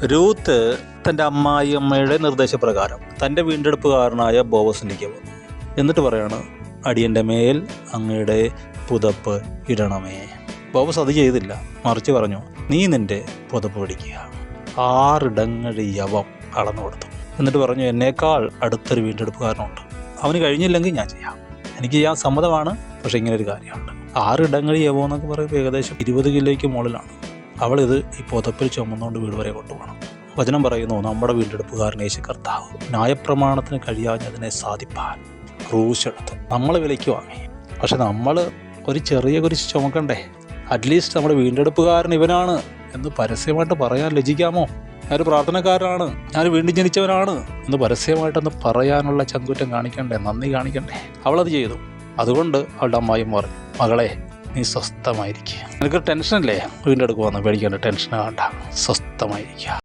Ruth തൻ്റെ അമ്മായിയമ്മയുടെ നിർദ്ദേശപ്രകാരം തൻ്റെ വീണ്ടെടുപ്പുകാരനായ ബോവസിലേക്ക് വന്നു. എന്നിട്ട് പറയാണ്, അടിയൻ്റെ മേൽ അങ്ങയുടെ പുതപ്പ് ഇടണമേ. ബോവസ് അത് ചെയ്തില്ല, മറിച്ച് പറഞ്ഞു, നീ നിൻ്റെ പുതപ്പ് പിടിക്കുക. 6 ഇടങ്ങഴി യവം അളന്നു കൊടുത്തു. എന്നിട്ട് പറഞ്ഞു, എന്നേക്കാൾ അടുത്തൊരു വീണ്ടെടുപ്പുകാരനുണ്ട്, അവന് കഴിഞ്ഞില്ലെങ്കിൽ ഞാൻ ചെയ്യാം, എനിക്ക് ചെയ്യാൻ സമ്മതമാണ്, പക്ഷേ ഇങ്ങനൊരു കാര്യമുണ്ട്. 6 ഇടങ്ങഴി യവം എന്നൊക്കെ പറയുമ്പോൾ ഏകദേശം 20 കിലോയ്ക്ക് മുകളിലാണ്. അവളിത് ഈ പുതപ്പിൽ ചുമന്നുകൊണ്ട് വീട് വരെ കൊണ്ടുപോകണം. വചനം പറയുന്നു, നമ്മുടെ വീണ്ടെടുപ്പുകാരൻ യേശു കർത്താവ് ന്യായപ്രമാണത്തിന് കഴിയാഞ്ഞതിനെ സാധിപ്പാൻ ക്രൂശെടുത്ത് നമ്മളെ വിലയ്ക്ക് വാങ്ങി. പക്ഷെ നമ്മൾ ഒരു ചെറിയ കുരിശ് ചുമക്കണ്ടേ? അറ്റ്ലീസ്റ്റ് നമ്മുടെ വീണ്ടെടുപ്പുകാരൻ ഇവനാണ് എന്ന് പരസ്യമായിട്ട് പറയാൻ ലജിക്കാമോ? ഞാനൊരു പ്രാർത്ഥനക്കാരനാണ്, ഞാൻ വീണ്ടും ജനിച്ചവനാണ് എന്ന് പരസ്യമായിട്ടൊന്ന് പറയാനുള്ള ചങ്കൂറ്റം കാണിക്കണ്ടേ, നന്ദി കാണിക്കണ്ടേ? അവളത് ചെയ്തു. അതുകൊണ്ട് അവളുടെ അമ്മായിയും പറഞ്ഞു, മകളെ നീ സ്വസ്ഥമായിരിക്കുക. നിനക്ക് ടെൻഷനല്ലേ വീണ്ടെടുക്കുവാന്ന് പേടിക്കേണ്ട, ടെൻഷൻ വേണ്ട, സ്വസ്ഥമായിരിക്കുക.